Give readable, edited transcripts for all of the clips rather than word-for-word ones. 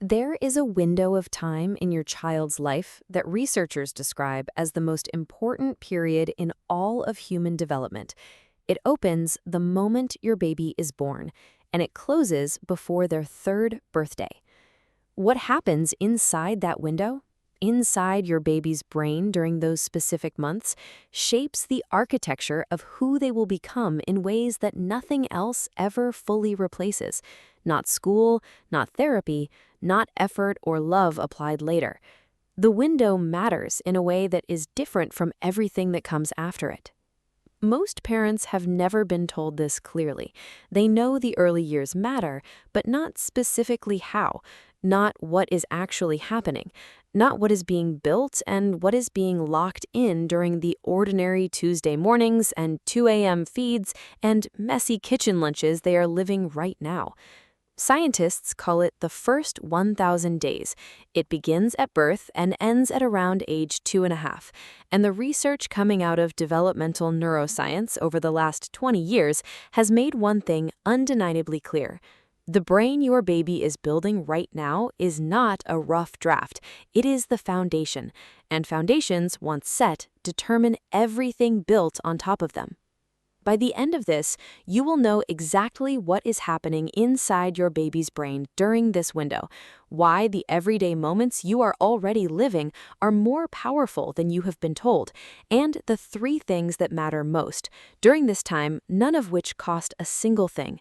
There is a window of time in your child's life that researchers describe as the most important period in all of human development. It opens the moment your baby is born, and it closes before their third birthday. What happens inside that window, inside your baby's brain during those specific months, shapes the architecture of who they will become in ways that nothing else ever fully replaces. Not school, not therapy, not effort or love applied later. The window matters in a way that is different from everything that comes after it. Most parents have never been told this clearly. They know the early years matter, but not specifically how, not what is actually happening, not what is being built and what is being locked in during the ordinary Tuesday mornings and 2 a.m. feeds and messy kitchen lunches they are living right now. Scientists call it the first 1,000 days. It begins at birth and ends at around age 2.5. And the research coming out of developmental neuroscience over the last 20 years has made one thing undeniably clear. The brain your baby is building right now is not a rough draft. It is the foundation. And foundations, once set, determine everything built on top of them. By the end of this, you will know exactly what is happening inside your baby's brain during this window, why the everyday moments you are already living are more powerful than you have been told, and the 3 things that matter most during this time, none of which cost a single thing.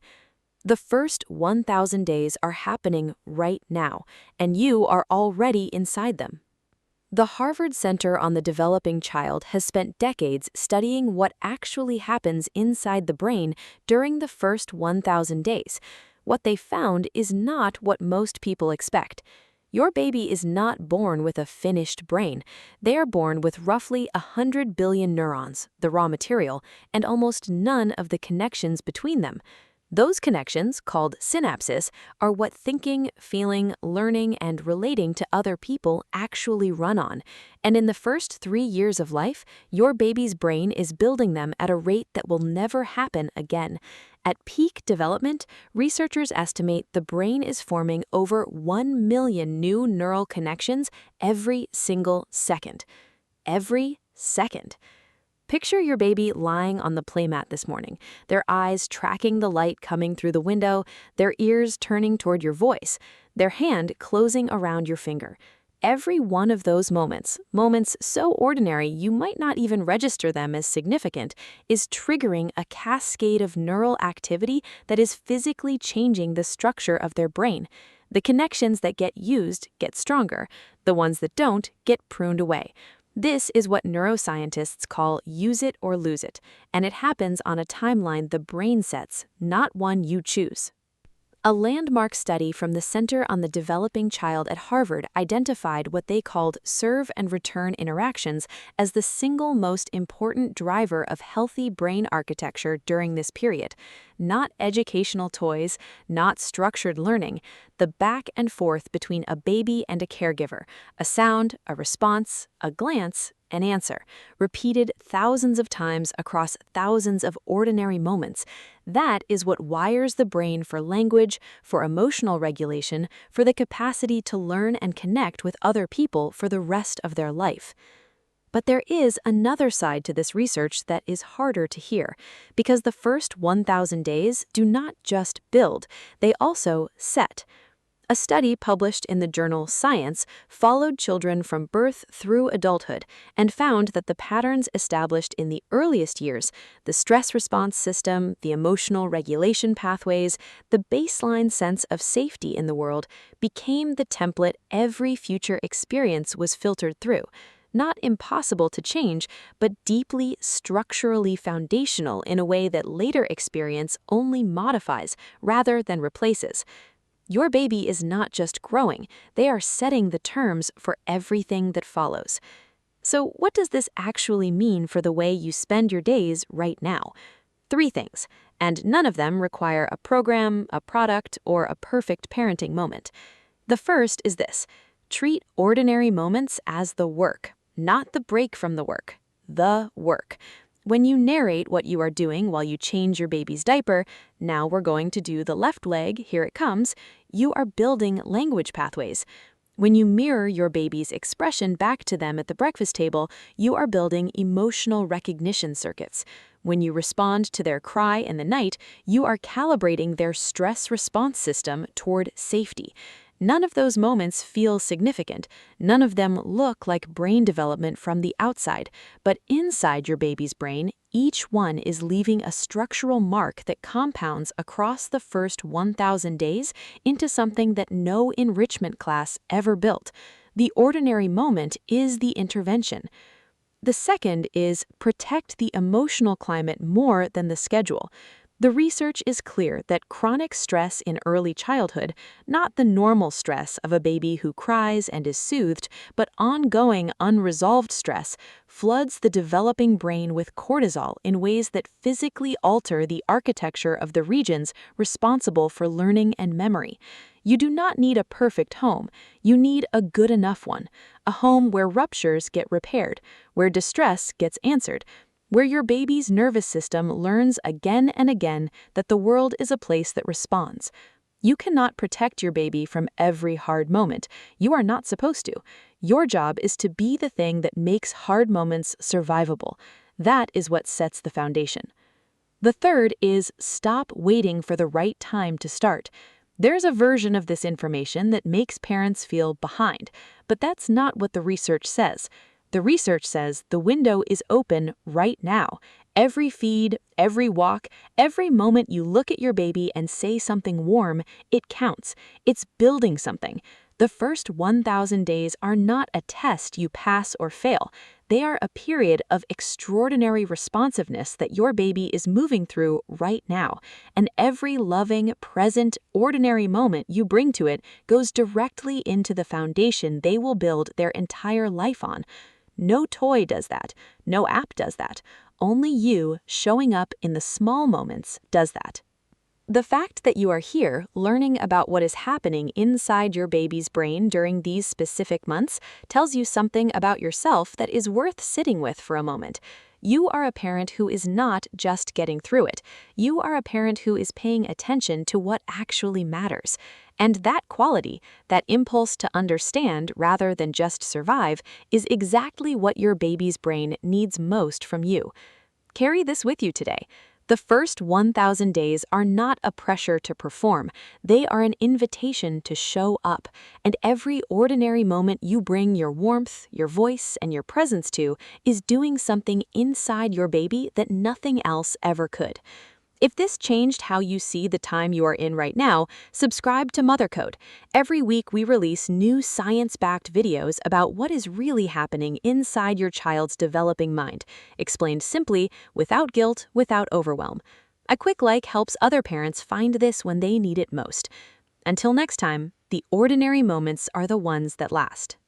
The first 1,000 days are happening right now, and you are already inside them. The Harvard Center on the Developing Child has spent decades studying what actually happens inside the brain during the first 1,000 days. What they found is not what most people expect. Your baby is not born with a finished brain. They are born with roughly 100 billion neurons, the raw material, and almost none of the connections between them. Those connections, called synapses, are what thinking, feeling, learning, and relating to other people actually run on. And in the first 3 years of life, your baby's brain is building them at a rate that will never happen again. At peak development, researchers estimate the brain is forming over 1 million new neural connections every single second. Every second. Picture your baby lying on the playmat this morning, their eyes tracking the light coming through the window, their ears turning toward your voice, their hand closing around your finger. Every one of those moments so ordinary you might not even register them as significant, is triggering a cascade of neural activity that is physically changing the structure of their brain. The connections that get used get stronger, the ones that don't get pruned away. This is what neuroscientists call use it or lose it, and it happens on a timeline the brain sets, not one you choose. A landmark study from the Center on the Developing Child at Harvard identified what they called serve and return interactions as the single most important driver of healthy brain architecture during this period. Not educational toys, not structured learning, the back and forth between a baby and a caregiver, a sound, a response, a glance, an answer, repeated thousands of times across thousands of ordinary moments. That is what wires the brain for language, for emotional regulation, for the capacity to learn and connect with other people for the rest of their life. But there is another side to this research that is harder to hear, because the first 1,000 days do not just build, they also set. A study published in the journal Science followed children from birth through adulthood and found that the patterns established in the earliest years, the stress response system, the emotional regulation pathways, the baseline sense of safety in the world, became the template every future experience was filtered through. Not impossible to change, but deeply structurally foundational in a way that later experience only modifies rather than replaces. Your baby is not just growing, they are setting the terms for everything that follows. So what does this actually mean for the way you spend your days right now? 3 things, and none of them require a program, a product, or a perfect parenting moment. The first is this: treat ordinary moments as the work, not the break from the work. The work. When you narrate what you are doing while you change your baby's diaper, now we're going to do the left leg, here it comes, you are building language pathways. When you mirror your baby's expression back to them at the breakfast table, you are building emotional recognition circuits. When you respond to their cry in the night, you are calibrating their stress response system toward safety. None of those moments feel significant. None of them look like brain development from the outside. But inside your baby's brain, each one is leaving a structural mark that compounds across the first 1,000 days into something that no enrichment class ever built. The ordinary moment is the intervention. The second is protect the emotional climate more than the schedule. The research is clear that chronic stress in early childhood, not the normal stress of a baby who cries and is soothed, but ongoing unresolved stress, floods the developing brain with cortisol in ways that physically alter the architecture of the regions responsible for learning and memory. You do not need a perfect home. You need a good enough one, a home where ruptures get repaired, where distress gets answered, where your baby's nervous system learns again and again that the world is a place that responds. You cannot protect your baby from every hard moment. You are not supposed to. Your job is to be the thing that makes hard moments survivable. That is what sets the foundation. The third is stop waiting for the right time to start. There's a version of this information that makes parents feel behind, but that's not what the research says. The research says the window is open right now. Every feed, every walk, every moment you look at your baby and say something warm, it counts. It's building something. The first 1,000 days are not a test you pass or fail. They are a period of extraordinary responsiveness that your baby is moving through right now. And every loving, present, ordinary moment you bring to it goes directly into the foundation they will build their entire life on. No toy does that. No app does that. Only you, showing up in the small moments, does that. The fact that you are here learning about what is happening inside your baby's brain during these specific months tells you something about yourself that is worth sitting with for a moment. You are a parent who is not just getting through it. You are a parent who is paying attention to what actually matters. And that quality, that impulse to understand rather than just survive, is exactly what your baby's brain needs most from you. Carry this with you today. The first 1,000 days are not a pressure to perform. They are an invitation to show up. And every ordinary moment you bring your warmth, your voice, and your presence to is doing something inside your baby that nothing else ever could. If this changed how you see the time you are in right now, subscribe to MotherCode. Every week we release new science-backed videos about what is really happening inside your child's developing mind, explained simply, without guilt, without overwhelm. A quick like helps other parents find this when they need it most. Until next time, the ordinary moments are the ones that last.